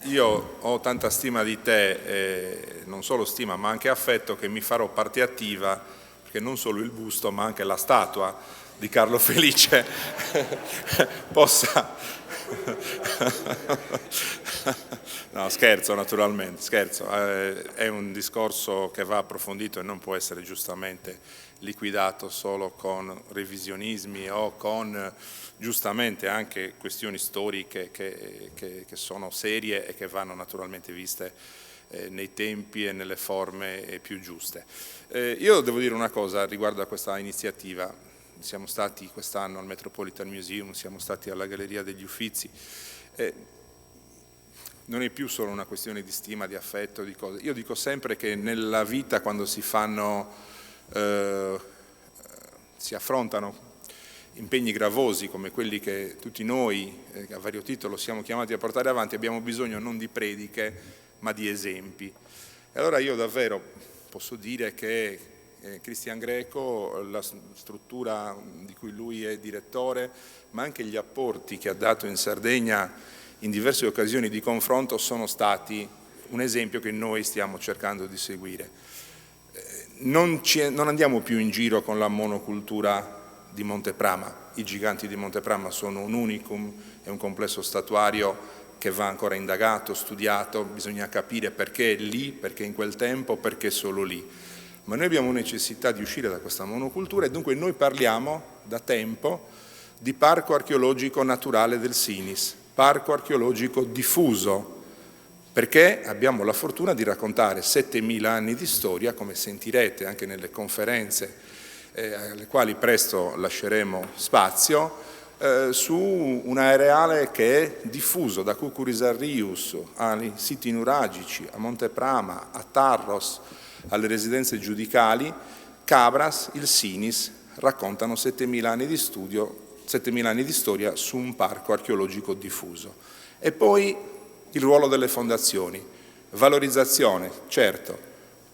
Io ho tanta stima di te, non solo stima ma anche affetto, che mi farò parte attiva perché non solo il busto ma anche la statua di Carlo Felice possa... No, scherzo naturalmente, scherzo, è un discorso che va approfondito e non può essere giustamente liquidato solo con revisionismi o con giustamente anche questioni storiche che sono serie e che vanno naturalmente viste nei tempi e nelle forme più giuste. Io devo dire una cosa riguardo a questa iniziativa. Siamo stati quest'anno al Metropolitan Museum, siamo stati alla Galleria degli Uffizi. Non è più solo una questione di stima, di affetto, di cose. Io dico sempre che nella vita, quando si affrontano impegni gravosi come quelli che tutti noi, a vario titolo, siamo chiamati a portare avanti, abbiamo bisogno non di prediche, ma di esempi. E allora io davvero posso dire che Cristian Greco, la struttura di cui lui è direttore, ma anche gli apporti che ha dato in Sardegna in diverse occasioni di confronto sono stati un esempio che noi stiamo cercando di seguire. Non andiamo più in giro con la monocultura di Monteprama. I giganti di Monteprama sono un unicum, è un complesso statuario che va ancora indagato, studiato, bisogna capire perché è lì, perché in quel tempo, perché solo lì. Ma noi abbiamo necessità di uscire da questa monocultura e dunque noi parliamo da tempo di parco archeologico naturale del Sinis, parco archeologico diffuso, perché abbiamo la fortuna di raccontare 7.000 anni di storia, come sentirete anche nelle conferenze alle quali presto lasceremo spazio, su un areale che è diffuso da Cucurisarrius ai siti nuragici, a Monteprama, a Tarros, alle residenze giudicali. Cabras, il Sinis raccontano 7.000 anni di studio, 7.000 anni di storia su un parco archeologico diffuso. E poi il ruolo delle fondazioni, valorizzazione, certo,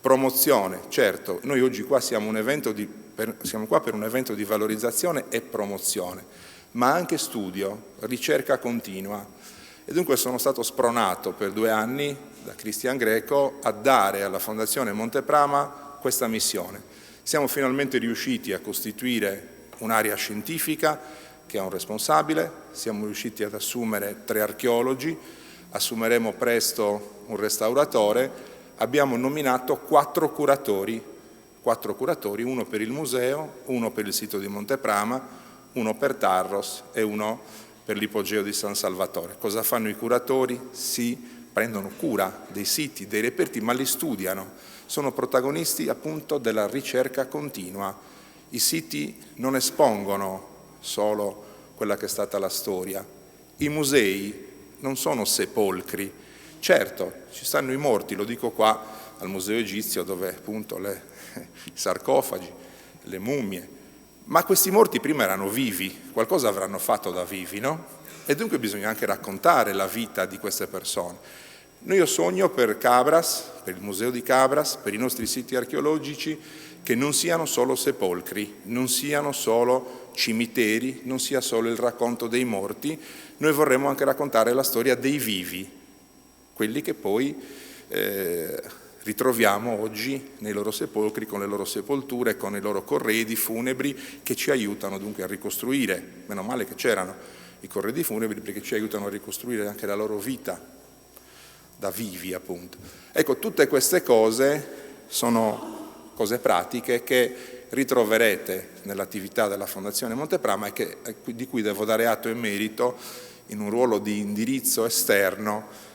promozione, certo. Noi oggi qua siamo qua per un evento di valorizzazione e promozione, ma anche studio, ricerca continua. E dunque sono stato spronato per 2 anni da Cristian Greco a dare alla Fondazione Monteprama questa missione. Siamo finalmente riusciti a costituire un'area scientifica che ha un responsabile, siamo riusciti ad assumere 3 archeologi, assumeremo presto un restauratore, abbiamo nominato 4 curatori, uno per il museo, uno per il sito di Monteprama, uno per Tarros e uno per l'ipogeo di San Salvatore. Cosa fanno i curatori? Si prendono cura dei siti, dei reperti, ma li studiano, sono protagonisti appunto della ricerca continua. I siti non espongono solo quella che è stata la storia, i musei non sono sepolcri, certo ci stanno i morti, lo dico qua al Museo Egizio dove appunto i sarcofagi, le mummie, ma questi morti prima erano vivi, qualcosa avranno fatto da vivi, no? E dunque bisogna anche raccontare la vita di queste persone. Io sogno per Cabras, per il Museo di Cabras, per i nostri siti archeologici, che non siano solo sepolcri, non siano solo cimiteri, non sia solo il racconto dei morti, noi vorremmo anche raccontare la storia dei vivi, quelli che poi ritroviamo oggi nei loro sepolcri, con le loro sepolture, con i loro corredi funebri che ci aiutano dunque a ricostruire, meno male che c'erano i corredi funebri perché ci aiutano a ricostruire anche la loro vita da vivi appunto. Ecco, tutte queste cose sono cose pratiche che ritroverete nell'attività della Fondazione Monteprama e di cui devo dare atto e merito in un ruolo di indirizzo esterno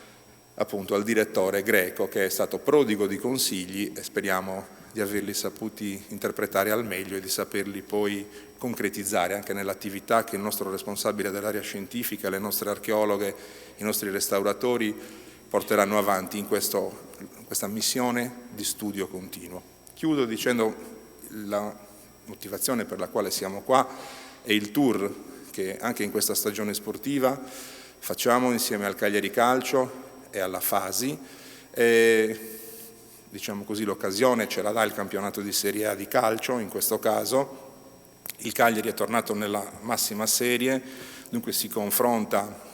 appunto al direttore Greco, che è stato prodigo di consigli e speriamo di averli saputi interpretare al meglio e di saperli poi concretizzare anche nell'attività che il nostro responsabile dell'area scientifica, le nostre archeologhe, i nostri restauratori porteranno avanti in questa missione di studio continuo. Chiudo dicendo la motivazione per la quale siamo qua è il tour che anche in questa stagione sportiva facciamo insieme al Cagliari Calcio e alla Fasi, e, diciamo così, l'occasione ce la dà il campionato di Serie A di calcio, in questo caso il Cagliari è tornato nella massima serie, dunque si confronta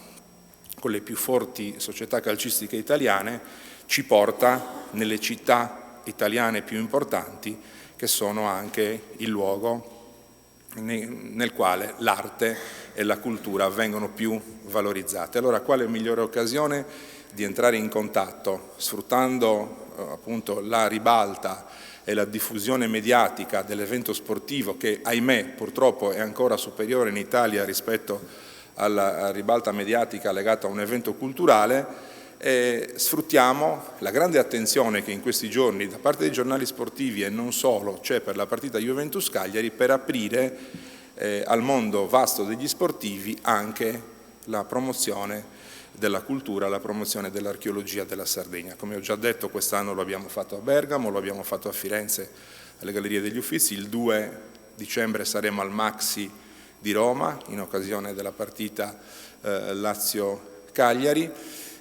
con le più forti società calcistiche italiane, ci porta nelle città italiane più importanti, che sono anche il luogo nel quale l'arte e la cultura vengono più valorizzate. Allora, quale migliore occasione di entrare in contatto, sfruttando appunto la ribalta e la diffusione mediatica dell'evento sportivo, che ahimè purtroppo è ancora superiore in Italia rispetto alla ribalta mediatica legata a un evento culturale. Sfruttiamo la grande attenzione che in questi giorni da parte dei giornali sportivi e non solo c'è per la partita Juventus-Cagliari, per aprire al mondo vasto degli sportivi anche la promozione della cultura, la promozione dell'archeologia della Sardegna. Come ho già detto, quest'anno lo abbiamo fatto a Bergamo, lo abbiamo fatto a Firenze alle Gallerie degli Uffizi, il 2 dicembre saremo al Maxi di Roma in occasione della partita Lazio-Cagliari.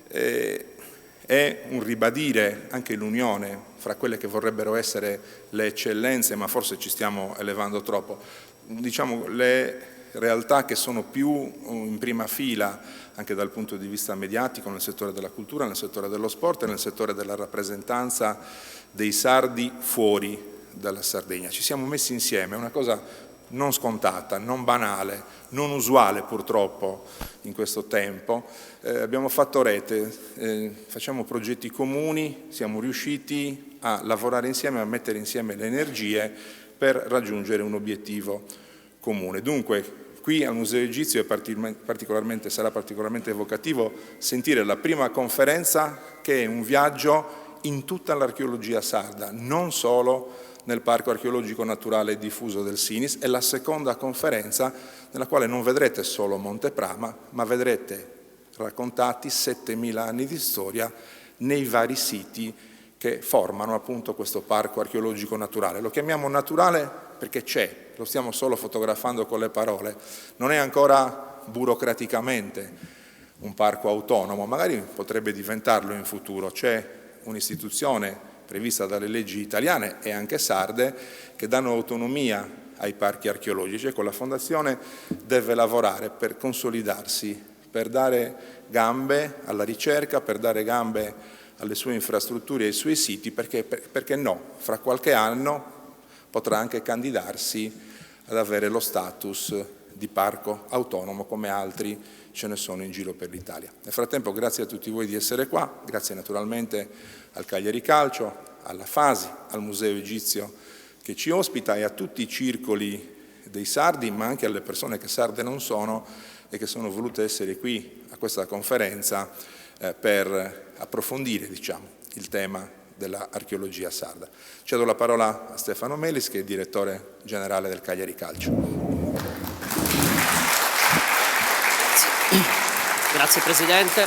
È un ribadire anche l'unione fra quelle che vorrebbero essere le eccellenze, ma forse ci stiamo elevando troppo, diciamo le realtà che sono più in prima fila anche dal punto di vista mediatico nel settore della cultura, nel settore dello sport e nel settore della rappresentanza dei sardi fuori dalla Sardegna. Ci siamo messi insieme, è una cosa non scontata, non banale, non usuale purtroppo in questo tempo. Abbiamo fatto rete, facciamo progetti comuni, siamo riusciti a lavorare insieme, a mettere insieme le energie per raggiungere un obiettivo comune. Dunque, qui al Museo Egizio sarà particolarmente evocativo sentire la prima conferenza, che è un viaggio in tutta l'archeologia sarda, non solo nel Parco Archeologico Naturale Diffuso del Sinis, e la seconda conferenza nella quale non vedrete solo Monte Prama, ma vedrete raccontati 7000 anni di storia nei vari siti che formano appunto questo Parco Archeologico Naturale. Lo chiamiamo naturale perché c'è, lo stiamo solo fotografando con le parole, non è ancora burocraticamente un parco autonomo, magari potrebbe diventarlo in futuro, c'è un'istituzione prevista dalle leggi italiane e anche sarde che danno autonomia ai parchi archeologici. Ecco, la Fondazione deve lavorare per consolidarsi, per dare gambe alla ricerca, per dare gambe alle sue infrastrutture e ai suoi siti, perché no, fra qualche anno potrà anche candidarsi ad avere lo status di parco autonomo come altri ce ne sono in giro per l'Italia. Nel frattempo grazie a tutti voi di essere qua, grazie naturalmente al Cagliari Calcio, alla Fasi, al Museo Egizio che ci ospita e a tutti i circoli dei sardi, ma anche alle persone che sarde non sono e che sono volute essere qui a questa conferenza per approfondire, il tema dell'archeologia sarda. Cedo la parola a Stefano Melis, che è direttore generale del Cagliari Calcio. Grazie Presidente.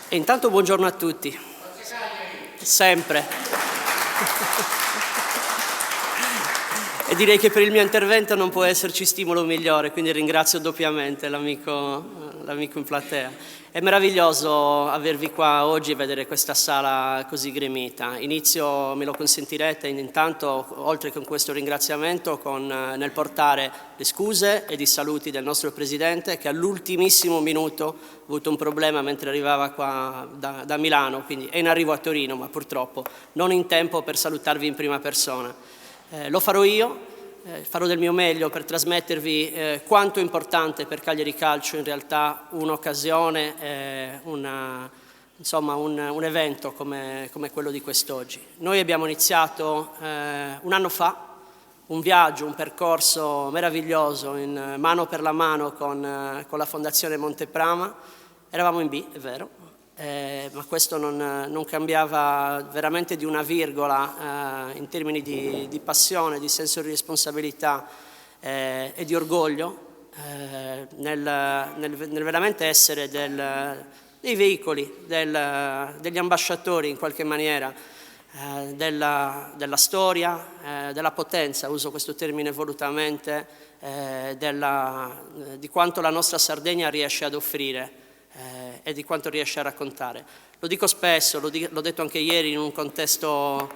E intanto buongiorno a tutti. Sempre. E direi che per il mio intervento non può esserci stimolo migliore, quindi ringrazio doppiamente l'amico in platea. È meraviglioso avervi qua oggi e vedere questa sala così gremita. Inizio, me lo consentirete, intanto, oltre che con questo ringraziamento, nel portare le scuse ed i saluti del nostro Presidente, che all'ultimissimo minuto ha avuto un problema mentre arrivava qua da Milano, quindi è in arrivo a Torino, ma purtroppo non in tempo per salutarvi in prima persona. Lo farò io. Farò del mio meglio per trasmettervi quanto è importante per Cagliari Calcio in realtà un'occasione, un evento come quello di quest'oggi. Noi abbiamo iniziato un anno fa un viaggio, un percorso meraviglioso in mano per la mano con la Fondazione Monte Prama. Eravamo in B, è vero, ma questo non cambiava veramente di una virgola in termini di passione, di senso di responsabilità e di orgoglio nel veramente essere dei veicoli, degli ambasciatori in qualche maniera della storia, della potenza, uso questo termine volutamente, di quanto la nostra Sardegna riesce ad offrire e di quanto riesce a raccontare. Lo dico spesso, l'ho detto anche ieri in un contesto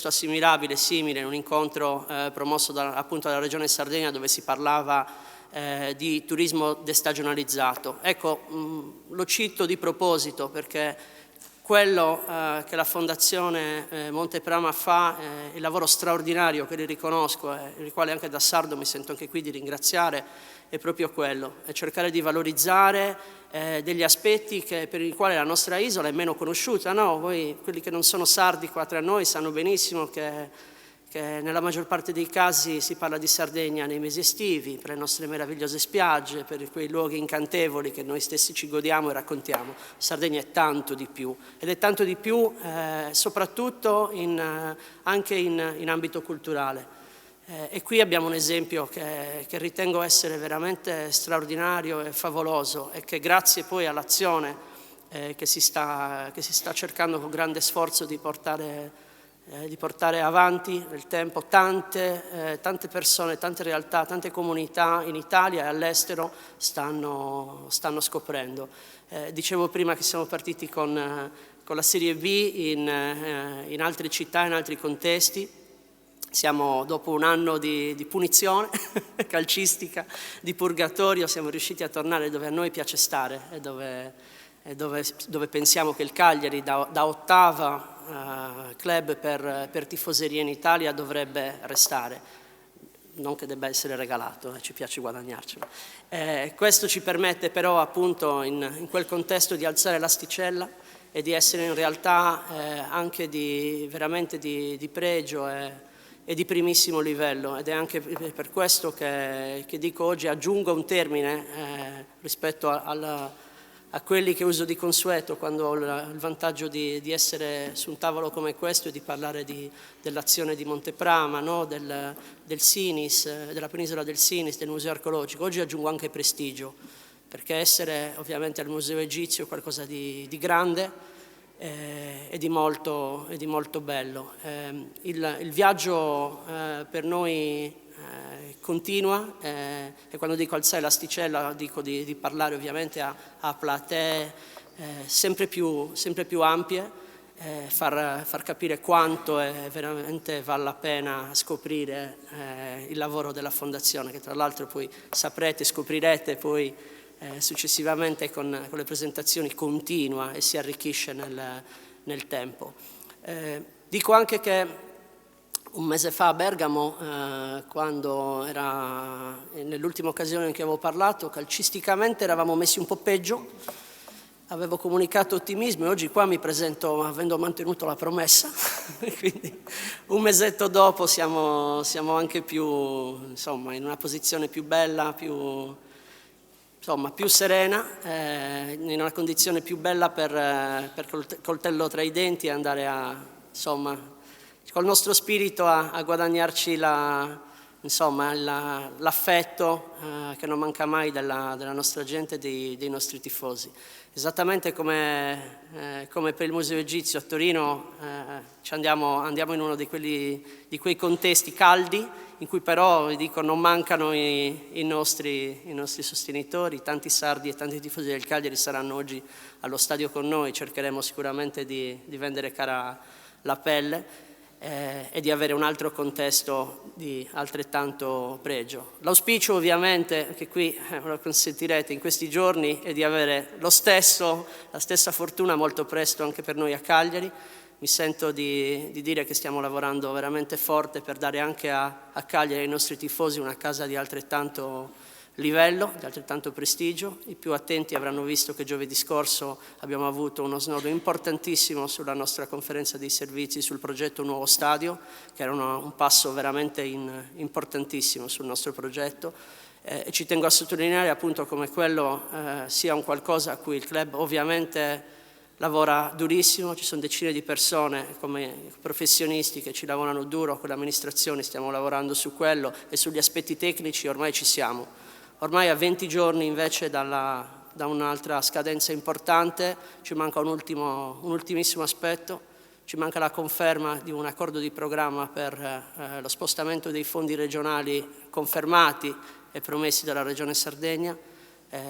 assimilabile, simile, in un incontro promosso appunto dalla Regione Sardegna, dove si parlava di turismo destagionalizzato. Ecco, lo cito di proposito perché quello che la Fondazione Monteprama fa, il lavoro straordinario che li riconosco e il quale anche da sardo mi sento anche qui di ringraziare, è proprio quello, è cercare di valorizzare degli aspetti per i quali la nostra isola è meno conosciuta. No? Voi, quelli che non sono sardi qua tra noi, sanno benissimo che nella maggior parte dei casi si parla di Sardegna nei mesi estivi, per le nostre meravigliose spiagge, per quei luoghi incantevoli che noi stessi ci godiamo e raccontiamo. Sardegna è tanto di più, ed è tanto di più soprattutto anche in ambito culturale. E qui abbiamo un esempio che ritengo essere veramente straordinario e favoloso, e che grazie poi all'azione che si sta cercando con grande sforzo di portare avanti nel tempo, tante persone, tante realtà, tante comunità in Italia e all'estero stanno scoprendo. Dicevo prima che siamo partiti con la Serie B in altre città, in altri contesti. Siamo, dopo un anno di punizione calcistica, di purgatorio, siamo riusciti a tornare dove a noi piace stare e dove pensiamo che il Cagliari, da ottava club per tifoseria in Italia, dovrebbe restare. Non che debba essere regalato, ci piace guadagnarcelo. Questo ci permette però appunto in quel contesto di alzare l'asticella e di essere in realtà anche veramente di pregio e di primissimo livello, ed è anche per questo che dico oggi, aggiungo un termine rispetto a quelli che uso di consueto quando ho il vantaggio di essere su un tavolo come questo e di parlare dell'azione di Monteprama, no? del Sinis, della penisola del Sinis, del Museo Archeologico. Oggi aggiungo anche prestigio, perché essere ovviamente al Museo Egizio è qualcosa di grande e di molto bello. Il viaggio per noi continua, e quando dico alzare l'asticella dico di parlare ovviamente a platee sempre più ampie, far capire quanto veramente vale la pena scoprire il lavoro della Fondazione, che tra l'altro poi scoprirete poi successivamente con le presentazioni continua e si arricchisce nel tempo. Dico anche che un mese fa a Bergamo, quando era nell'ultima occasione in cui avevo parlato, calcisticamente eravamo messi un po' peggio, avevo comunicato ottimismo e oggi qua mi presento avendo mantenuto la promessa, quindi un mesetto dopo siamo anche più, insomma, in una posizione più bella, più serena, in una condizione più bella per coltello tra i denti e andare col nostro spirito a guadagnarci l'affetto che non manca mai della nostra gente e dei nostri tifosi. Esattamente come per il Museo Egizio a Torino andiamo in uno di quei contesti caldi, in cui però, vi dico, non mancano i nostri sostenitori, tanti sardi e tanti tifosi del Cagliari saranno oggi allo stadio con noi, cercheremo sicuramente di vendere cara la pelle e di avere un altro contesto di altrettanto pregio. L'auspicio ovviamente, che qui me lo consentirete in questi giorni, è di avere la stessa fortuna molto presto anche per noi a Cagliari. Mi sento di dire che stiamo lavorando veramente forte per dare anche a Cagliari e ai nostri tifosi una casa di altrettanto livello, di altrettanto prestigio. I più attenti avranno visto che giovedì scorso abbiamo avuto uno snodo importantissimo sulla nostra conferenza dei servizi sul progetto Nuovo Stadio, che era un passo veramente importantissimo sul nostro progetto. E ci tengo a sottolineare appunto come quello sia un qualcosa a cui il club ovviamente lavora durissimo. Ci sono decine di persone come professionisti che ci lavorano duro, con le amministrazioni stiamo lavorando su quello, e sugli aspetti tecnici ormai ci siamo. Ormai a 20 giorni invece da un'altra scadenza importante ci manca un ultimissimo aspetto, ci manca la conferma di un accordo di programma per lo spostamento dei fondi regionali confermati e promessi dalla Regione Sardegna.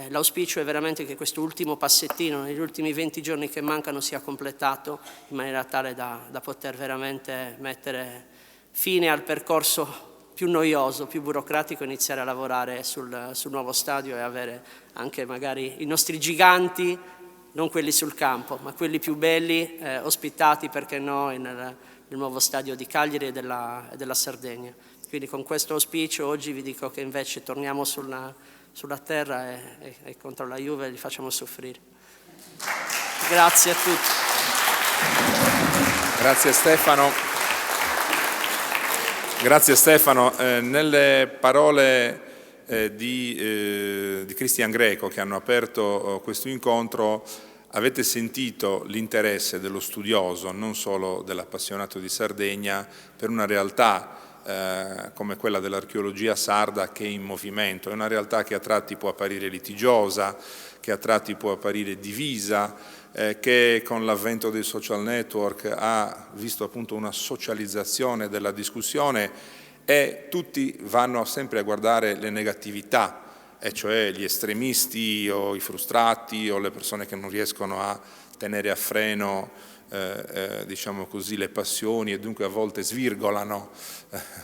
L'auspicio è veramente che questo ultimo passettino negli ultimi 20 giorni che mancano sia completato in maniera tale da poter veramente mettere fine al percorso più noioso, più burocratico iniziare a lavorare sul nuovo stadio e avere anche magari i nostri giganti, non quelli sul campo, ma quelli più belli, ospitati, perché no, nel nuovo stadio di Cagliari e della Sardegna. Quindi con questo auspicio oggi vi dico che invece torniamo sulla terra e contro la Juve li facciamo soffrire. Grazie a tutti. Grazie Stefano. Grazie Stefano. Nelle parole di Cristian Greco, che hanno aperto questo incontro, avete sentito l'interesse dello studioso, non solo dell'appassionato di Sardegna, per una realtà come quella dell'archeologia sarda che è in movimento. È una realtà che a tratti può apparire litigiosa, che a tratti può apparire divisa, che con l'avvento dei social network ha visto appunto una socializzazione della discussione, e tutti vanno sempre a guardare le negatività, e cioè gli estremisti o i frustrati o le persone che non riescono a tenere a freno diciamo così, le passioni, e dunque a volte svirgolano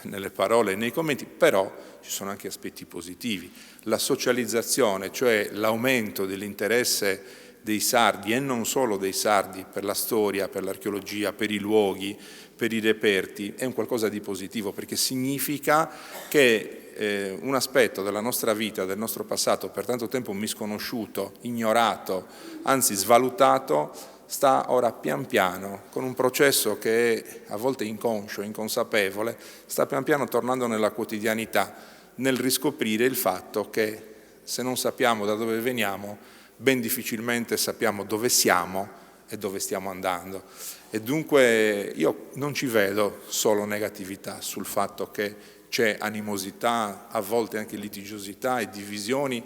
nelle parole e nei commenti. Però ci sono anche aspetti positivi. La socializzazione, cioè l'aumento dell'interesse dei sardi, e non solo dei sardi, per la storia, per l'archeologia, per i luoghi, per i reperti, è un qualcosa di positivo, perché significa che un aspetto della nostra vita, del nostro passato, per tanto tempo misconosciuto, ignorato, anzi svalutato, sta ora pian piano, con un processo che è a volte inconscio, inconsapevole, sta pian piano tornando nella quotidianità, nel riscoprire il fatto che se non sappiamo da dove veniamo, ben difficilmente sappiamo dove siamo e dove stiamo andando. E dunque io non ci vedo solo negatività sul fatto che c'è animosità, a volte anche litigiosità e divisioni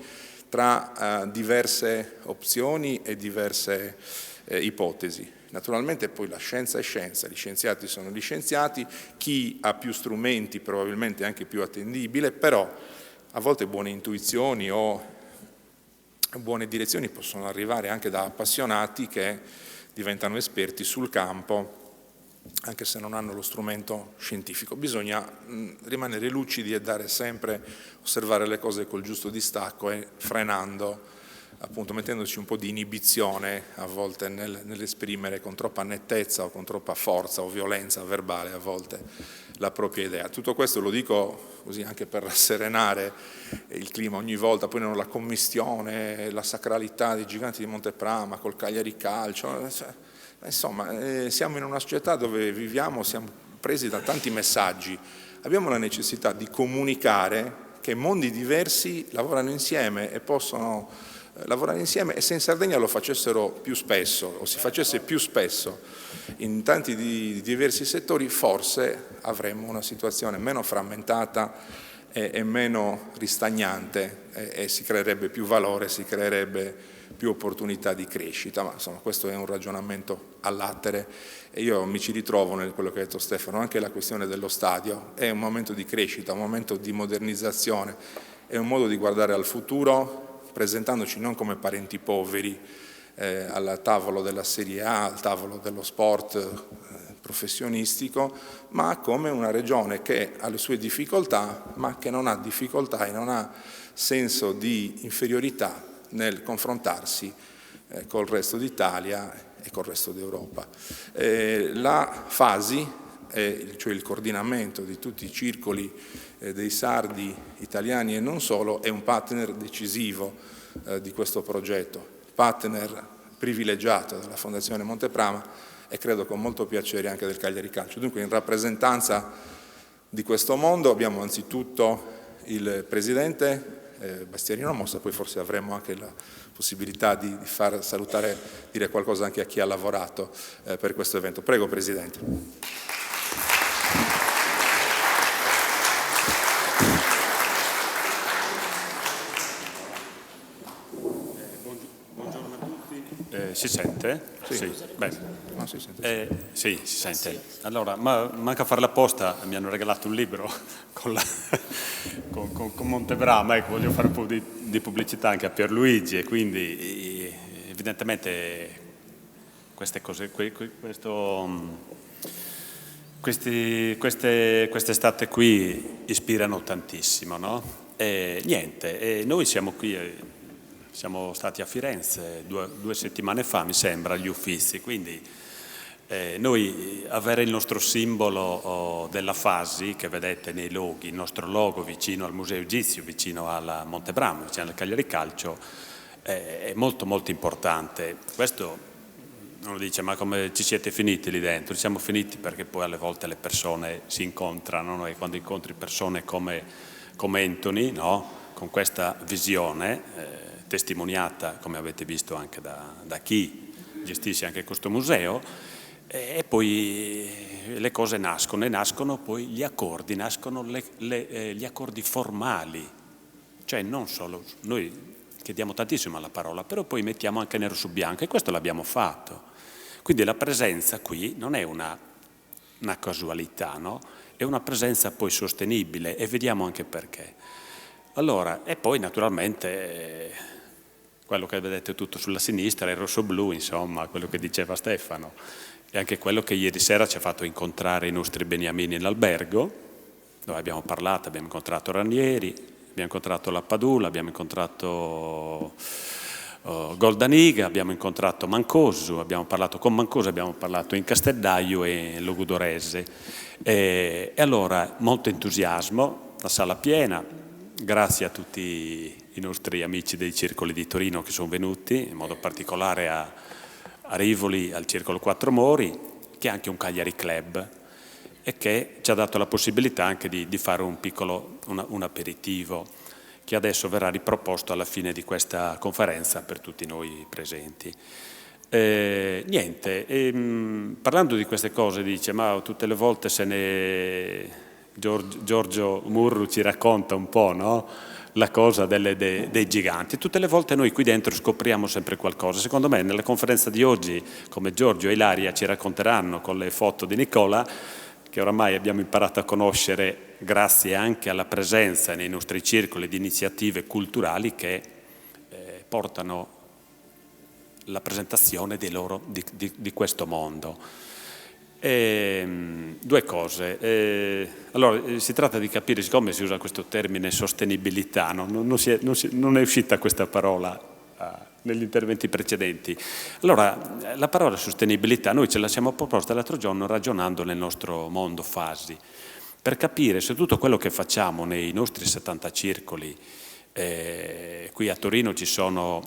tra diverse opzioni e diverse ipotesi. Naturalmente poi la scienza è scienza, gli scienziati sono gli scienziati, chi ha più strumenti probabilmente è anche più attendibile, però a volte buone intuizioni o buone direzioni possono arrivare anche da appassionati che diventano esperti sul campo, anche se non hanno lo strumento scientifico. Bisogna rimanere lucidi e dare sempre, osservare le cose col giusto distacco e frenando, appunto mettendoci un po' di inibizione a volte nell'esprimere con troppa nettezza o con troppa forza o violenza verbale a volte la propria idea. Tutto questo lo dico così anche per rasserenare il clima ogni volta, poi non la commistione, la sacralità dei giganti di Monteprama col Cagliari Calcio, insomma siamo in una società dove viviamo, siamo presi da tanti messaggi, abbiamo la necessità di comunicare che mondi diversi lavorano insieme e possono lavorare insieme, e se in Sardegna lo facessero più spesso o si facesse più spesso in tanti diversi settori, forse avremmo una situazione meno frammentata e meno ristagnante, e si creerebbe più valore, si creerebbe più opportunità di crescita. Ma insomma questo è un ragionamento all'attere e io mi ci ritrovo nel quello che ha detto Stefano. Anche la questione dello stadio è un momento di crescita, un momento di modernizzazione, è un modo di guardare al futuro presentandoci non come parenti poveri al tavolo della Serie A, al tavolo dello sport professionistico, ma come una regione che ha le sue difficoltà, ma che non ha difficoltà e non ha senso di inferiorità nel confrontarsi col resto d'Italia e col resto d'Europa. La FASI, cioè il coordinamento di tutti i circoli dei sardi italiani e non solo, è un partner decisivo di questo progetto, partner privilegiato della Fondazione Monteprama e credo con molto piacere anche del Cagliari Calcio. Dunque in rappresentanza di questo mondo abbiamo anzitutto il Presidente Bastianino Mossa, poi forse avremo anche la possibilità di far salutare, dire qualcosa anche a chi ha lavorato per questo evento. Prego Presidente. Si sente? Sì. Bene. No, si sente. Sì, si sente. Allora, manca a fare l'apposta, mi hanno regalato un libro con Monteprama, ecco, voglio fare un po' di pubblicità anche a Pierluigi e quindi evidentemente queste cose, Quest'estate qui ispirano tantissimo, no? E niente, noi siamo qui, siamo stati a Firenze due settimane fa, mi sembra, agli Uffizi, quindi noi avere il nostro simbolo della Fasi, che vedete nei loghi, il nostro logo vicino al Museo Egizio, vicino alla Montebramo, vicino al Cagliari Calcio, è molto molto importante. Questo uno dice, ma come ci siete finiti lì dentro? Siamo finiti perché poi alle volte le persone si incontrano, no? E quando incontri persone come Anthony, no? Con questa visione testimoniata, come avete visto anche da chi gestisce anche questo museo, e poi le cose nascono, e nascono poi gli accordi, nascono gli accordi formali, cioè non solo, noi chiediamo tantissimo alla parola, però poi mettiamo anche nero su bianco, e questo l'abbiamo fatto. Quindi la presenza qui non è una casualità, no? È una presenza poi sostenibile, e vediamo anche perché. Allora, e poi naturalmente quello che vedete tutto sulla sinistra è il rosso-blu, insomma, quello che diceva Stefano, e anche quello che ieri sera ci ha fatto incontrare i nostri beniamini in albergo, dove abbiamo parlato, abbiamo incontrato Ranieri, abbiamo incontrato Lappadula, abbiamo incontrato Goldaniga, abbiamo incontrato Mancosu, abbiamo parlato con Mancosu, abbiamo parlato in Casteldaio e in Logudorese. E allora molto entusiasmo, la sala piena, grazie a tutti i nostri amici dei circoli di Torino che sono venuti, in modo particolare a Rivoli, al Circolo Quattro Mori, che è anche un Cagliari Club, e che ci ha dato la possibilità anche di fare un aperitivo, che adesso verrà riproposto alla fine di questa conferenza per tutti noi presenti. Parlando di queste cose dice, ma tutte le volte Giorgio Murru ci racconta un po', no? La cosa dei giganti. Tutte le volte noi qui dentro scopriamo sempre qualcosa. Secondo me nella conferenza di oggi, come Giorgio e Ilaria ci racconteranno con le foto di Nicola, che oramai abbiamo imparato a conoscere grazie anche alla presenza nei nostri circoli di iniziative culturali che portano la presentazione di questo mondo. Due cose. Allora, si tratta di capire, siccome si usa questo termine sostenibilità, non è uscita questa parola negli interventi precedenti. Allora, la parola sostenibilità noi ce la siamo proposta l'altro giorno ragionando nel nostro mondo Fasi, per capire se tutto quello che facciamo nei nostri 70 circoli, qui a Torino ci sono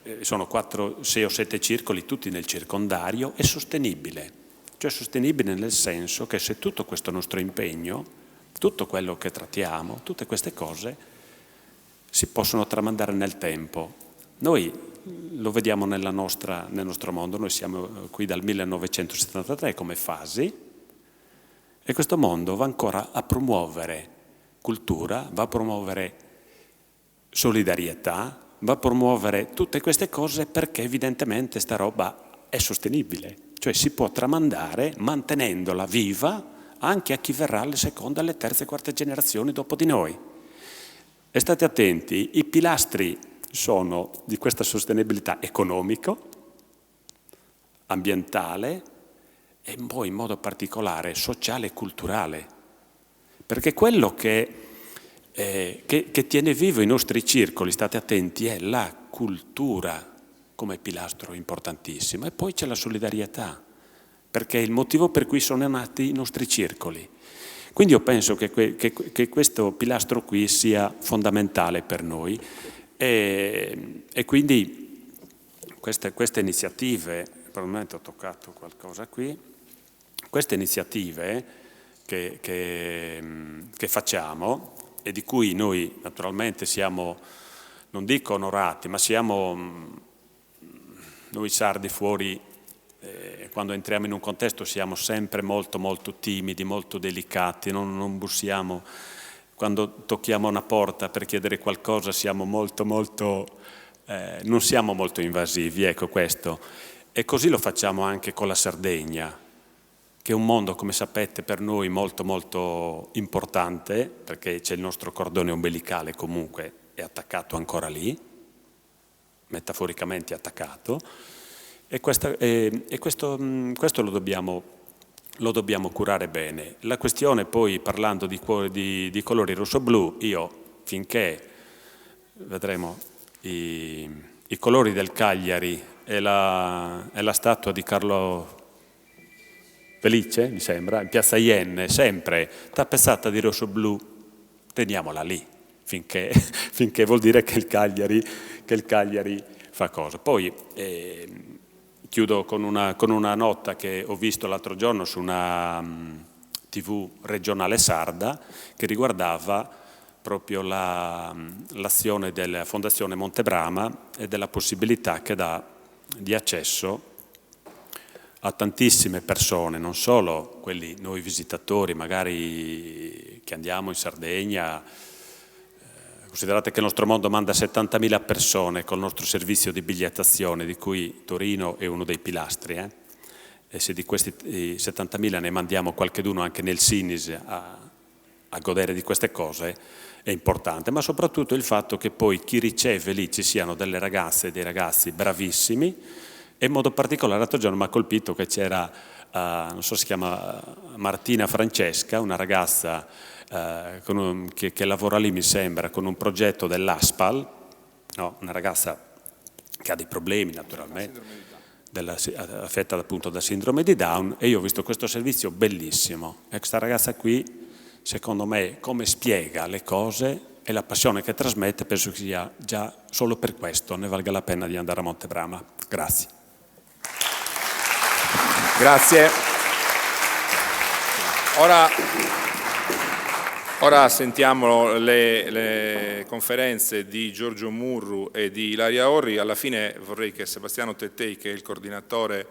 4, 6 o 7 circoli, tutti nel circondario, è sostenibile. Cioè sostenibile nel senso che se tutto questo nostro impegno, tutto quello che trattiamo, tutte queste cose si possono tramandare nel tempo. Noi lo vediamo nel nostro mondo, noi siamo qui dal 1973 come Fasi, e questo mondo va ancora a promuovere cultura, va a promuovere solidarietà, va a promuovere tutte queste cose, perché evidentemente sta roba è sostenibile, cioè si può tramandare mantenendola viva anche a chi verrà alle seconde, alle terze e quarte generazioni dopo di noi. E state attenti, i pilastri sono di questa sostenibilità economico, ambientale e poi in modo particolare sociale e culturale, perché quello che tiene vivo i nostri circoli, state attenti, è la cultura come pilastro importantissimo, e poi c'è la solidarietà, perché è il motivo per cui sono nati i nostri circoli. Quindi io penso che questo pilastro qui sia fondamentale per noi, e quindi queste iniziative, probabilmente ho toccato qualcosa qui, queste iniziative che facciamo e di cui noi naturalmente siamo, non dico onorati, ma siamo noi sardi fuori, quando entriamo in un contesto siamo sempre molto molto timidi, molto delicati, non bussiamo, quando tocchiamo una porta per chiedere qualcosa siamo molto molto, non siamo molto invasivi, ecco questo. E così lo facciamo anche con la Sardegna, che è un mondo, come sapete, per noi molto molto importante, perché c'è il nostro cordone ombelicale, comunque è attaccato ancora lì, metaforicamente attaccato, e questo lo dobbiamo lo dobbiamo curare bene. La questione poi, parlando di colori rosso-blu, io finché vedremo i colori del Cagliari e la statua di Carlo Felice, mi sembra, in piazza Ienne, sempre tappezzata di rosso-blu, teniamola lì, finché vuol dire che il Cagliari fa cosa. Poi chiudo con una nota che ho visto l'altro giorno su una TV regionale sarda che riguardava proprio l'azione della Fondazione Montebrama e della possibilità che dà di accesso a tantissime persone, non solo noi visitatori, magari che andiamo in Sardegna. Considerate che il nostro mondo manda 70.000 persone col nostro servizio di bigliettazione, di cui Torino è uno dei pilastri. E se di questi 70.000 ne mandiamo qualcheduno anche nel Sinis a godere di queste cose, è importante. Ma soprattutto il fatto che poi chi riceve lì ci siano delle ragazze e dei ragazzi bravissimi. E in modo particolare l'altro giorno mi ha colpito che c'era, non so se si chiama Martina Francesca, una ragazza che lavora lì, mi sembra, con un progetto dell'ASPAL, no, una ragazza che ha dei problemi naturalmente, affetta appunto da sindrome di Down, e io ho visto questo servizio bellissimo. E questa ragazza qui, secondo me, come spiega le cose e la passione che trasmette, penso che sia già solo per questo ne valga la pena di andare a Montebrama. Grazie. Grazie. Ora sentiamo le conferenze di Giorgio Murru e di Ilaria Orri. Alla fine vorrei che Sebastiano Tettei, che è il coordinatore,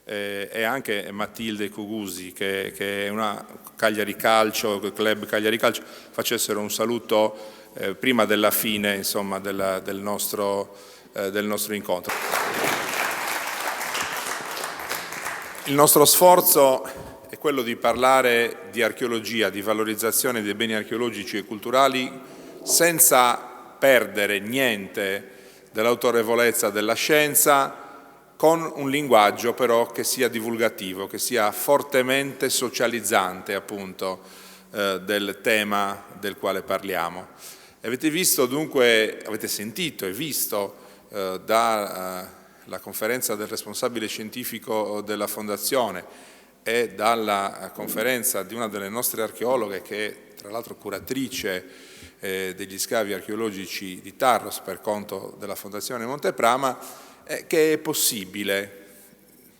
e anche Matilde Cugusi, che è una Cagliari Calcio, Club Cagliari Calcio, facessero un saluto prima della fine, insomma, del nostro incontro. Il nostro sforzo è quello di parlare di archeologia, di valorizzazione dei beni archeologici e culturali, senza perdere niente dell'autorevolezza della scienza, con un linguaggio però che sia divulgativo, che sia fortemente socializzante appunto del tema del quale parliamo. Avete visto dunque, avete sentito e visto dalla conferenza del responsabile scientifico della Fondazione e dalla conferenza di una delle nostre archeologhe, che è tra l'altro curatrice degli scavi archeologici di Tarros per conto della Fondazione Monteprama, che è possibile,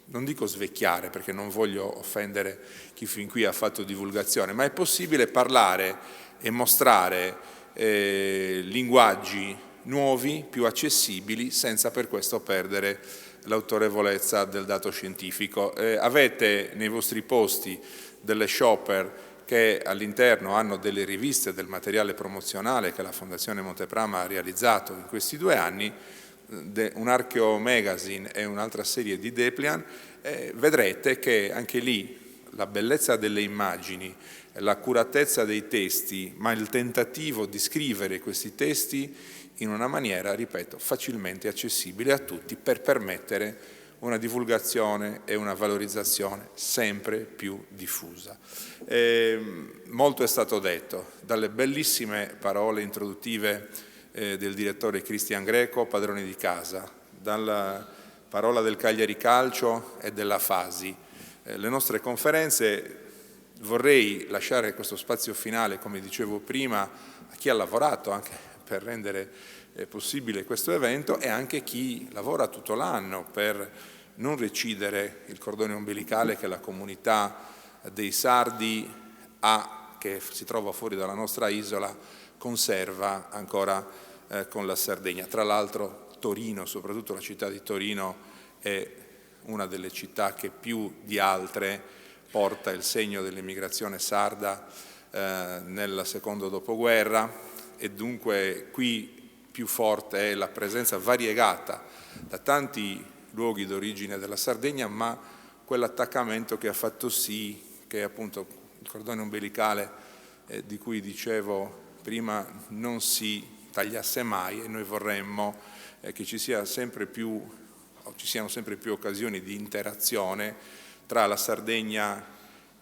non dico svecchiare perché non voglio offendere chi fin qui ha fatto divulgazione, ma è possibile parlare e mostrare linguaggi nuovi, più accessibili, senza per questo perdere l'autorevolezza del dato scientifico. Avete nei vostri posti delle shopper che all'interno hanno delle riviste, del materiale promozionale che la Fondazione Monteprama ha realizzato in questi 2 anni, un Archeo Magazine e un'altra serie di Deplian. Vedrete che anche lì la bellezza delle immagini, l'accuratezza dei testi, ma il tentativo di scrivere questi testi in una maniera, ripeto, facilmente accessibile a tutti, per permettere una divulgazione e una valorizzazione sempre più diffusa. Molto è stato detto, dalle bellissime parole introduttive del direttore Cristian Greco, padrone di casa, dalla parola del Cagliari Calcio e della Fasi. Le nostre conferenze, vorrei lasciare questo spazio finale, come dicevo prima, a chi ha lavorato anche per rendere possibile questo evento, e anche chi lavora tutto l'anno per non recidere il cordone ombelicale che la comunità dei sardi ha, che si trova fuori dalla nostra isola, conserva ancora con la Sardegna. Tra l'altro Torino, soprattutto la città di Torino, è una delle città che più di altre porta il segno dell'emigrazione sarda nel secondo dopoguerra, e dunque qui più forte è la presenza variegata da tanti luoghi d'origine della Sardegna, ma quell'attaccamento che ha fatto sì che appunto il cordone ombelicale di cui dicevo prima non si tagliasse mai, e noi vorremmo che ci siano sempre più occasioni di interazione tra la Sardegna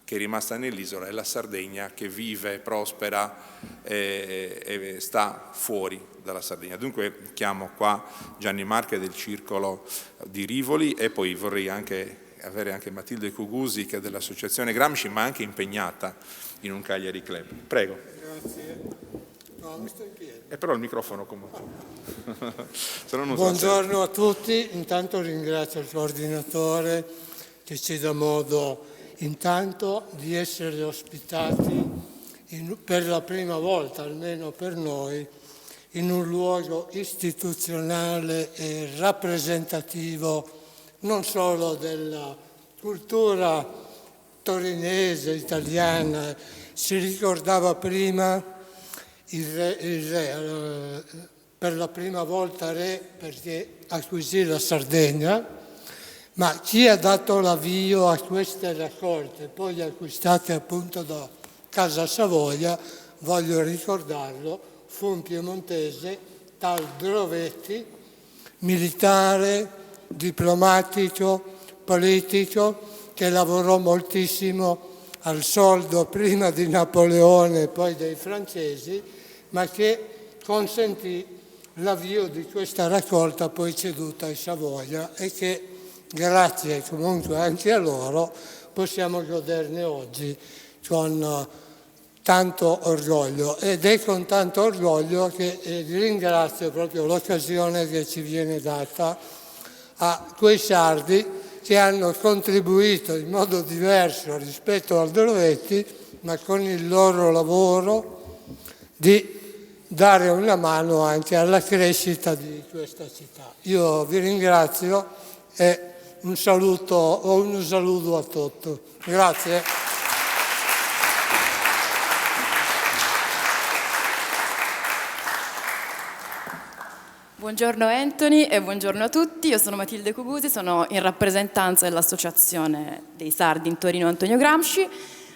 che è rimasta nell'isola, è la Sardegna che vive, prospera e sta fuori dalla Sardegna. Dunque chiamo qua Gianni Marche del Circolo di Rivoli e poi vorrei avere anche Matilde Cugusi, che è dell'Associazione Gramsci, ma anche impegnata in un Cagliari Club. Prego. Grazie. No, mi sto in piedi. Però il microfono comunque. Buongiorno a tutti, intanto ringrazio il coordinatore che ci dà modo intanto di essere ospitati per la prima volta, almeno per noi, in un luogo istituzionale e rappresentativo non solo della cultura torinese, italiana. Si ricordava prima il re, per la prima volta re perché acquisì la Sardegna, ma chi ha dato l'avvio a queste raccolte, poi acquistate appunto da Casa Savoia, voglio ricordarlo, fu un piemontese, tal Drovetti, militare, diplomatico, politico, che lavorò moltissimo al soldo prima di Napoleone e poi dei francesi, ma che consentì l'avvio di questa raccolta poi ceduta ai Savoia e che grazie comunque anche a loro possiamo goderne oggi con tanto orgoglio, ed è con tanto orgoglio che ringrazio proprio l'occasione che ci viene data a quei sardi che hanno contribuito in modo diverso rispetto al Drovetti, ma con il loro lavoro di dare una mano anche alla crescita di questa città. Io vi ringrazio e un saluto a tutti. Grazie. Buongiorno Anthony e buongiorno a tutti, io sono Matilde Cugusi, sono in rappresentanza dell'Associazione dei Sardi in Torino Antonio Gramsci,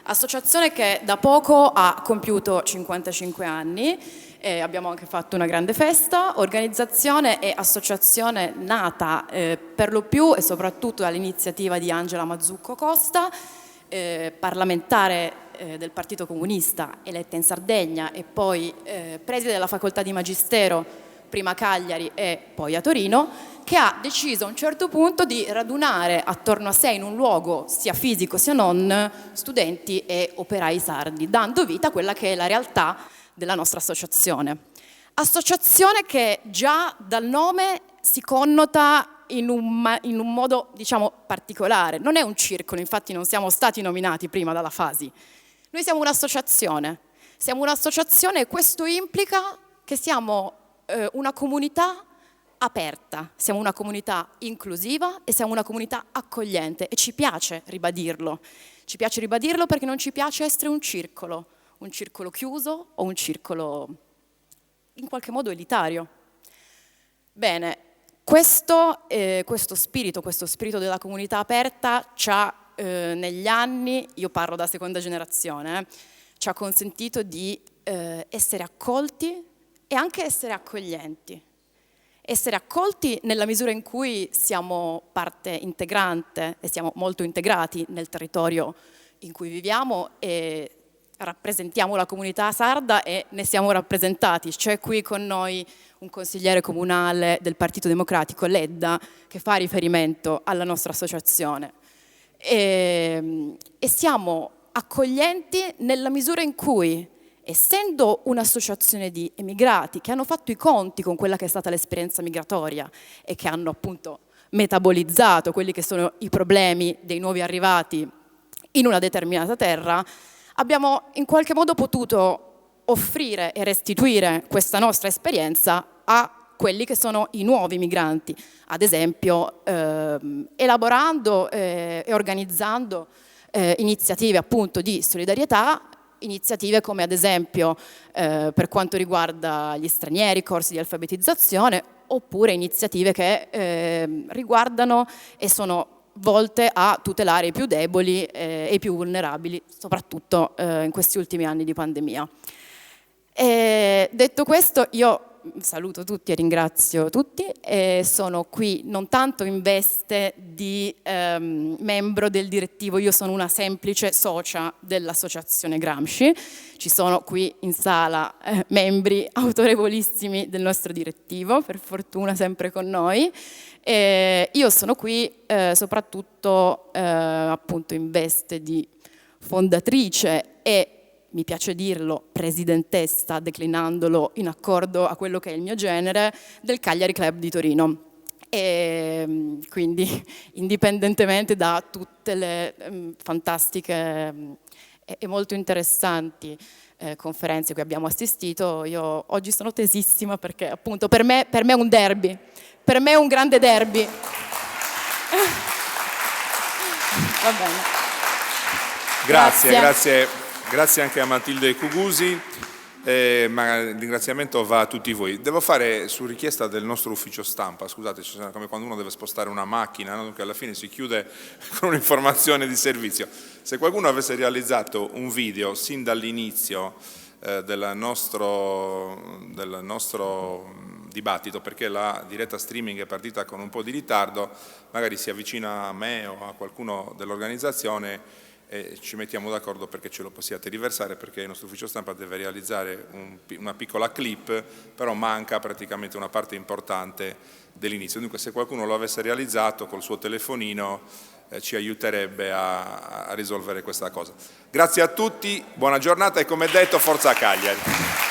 associazione che da poco ha compiuto 55 anni, e abbiamo anche fatto una grande festa, organizzazione e associazione nata per lo più e soprattutto dall'iniziativa di Angela Mazzucco Costa, parlamentare del Partito Comunista eletta in Sardegna e poi preside della facoltà di Magistero prima a Cagliari e poi a Torino, che ha deciso a un certo punto di radunare attorno a sé in un luogo sia fisico sia non studenti e operai sardi, dando vita a quella che è la realtà della nostra associazione. Associazione che già dal nome si connota in un modo, diciamo, particolare. Non è un circolo, infatti non siamo stati nominati prima dalla Fasi. Noi siamo un'associazione e questo implica che siamo una comunità aperta, siamo una comunità inclusiva e siamo una comunità accogliente e ci piace ribadirlo. Ci piace ribadirlo perché non ci piace essere un circolo chiuso o un circolo in qualche modo elitario. Bene, questo spirito della comunità aperta ci ha negli anni, io parlo da seconda generazione, ci ha consentito di essere accolti e anche essere accoglienti. Essere accolti nella misura in cui siamo parte integrante e siamo molto integrati nel territorio in cui viviamo e rappresentiamo la comunità sarda e ne siamo rappresentati. C'è qui con noi un consigliere comunale del Partito Democratico, Ledda, che fa riferimento alla nostra associazione. E siamo accoglienti nella misura in cui, essendo un'associazione di emigrati che hanno fatto i conti con quella che è stata l'esperienza migratoria e che hanno appunto metabolizzato quelli che sono i problemi dei nuovi arrivati in una determinata terra, abbiamo in qualche modo potuto offrire e restituire questa nostra esperienza a quelli che sono i nuovi migranti, ad esempio elaborando e organizzando iniziative appunto di solidarietà, iniziative come ad esempio per quanto riguarda gli stranieri, corsi di alfabetizzazione, oppure iniziative che riguardano e sono volte a tutelare i più deboli e i più vulnerabili, soprattutto in questi ultimi anni di pandemia. E detto questo, io saluto tutti e ringrazio tutti, e sono qui non tanto in veste di membro del direttivo, io sono una semplice socia dell'Associazione Gramsci, ci sono qui in sala membri autorevolissimi del nostro direttivo, per fortuna sempre con noi. Io sono qui soprattutto appunto in veste di fondatrice e, mi piace dirlo, presidentessa, declinandolo in accordo a quello che è il mio genere, del Cagliari Club di Torino. E quindi, indipendentemente da tutte le fantastiche e molto interessanti conferenze a cui abbiamo assistito, io oggi sono tesissima perché appunto per me è un derby, per me è un grande derby. Va bene. Grazie anche a Matilde Cugusi, ma il ringraziamento va a tutti voi. Devo fare su richiesta del nostro ufficio stampa, scusate, come quando uno deve spostare una macchina, no? Dunque alla fine si chiude con un'informazione di servizio. Se qualcuno avesse realizzato un video sin dall'inizio del nostro dibattito, perché la diretta streaming è partita con un po' di ritardo, magari si avvicina a me o a qualcuno dell'organizzazione e ci mettiamo d'accordo perché ce lo possiate riversare, perché il nostro ufficio stampa deve realizzare una piccola clip, però manca praticamente una parte importante dell'inizio. Dunque se qualcuno lo avesse realizzato col suo telefonino ci aiuterebbe a risolvere questa cosa. Grazie a tutti, buona giornata e come detto forza Cagliari!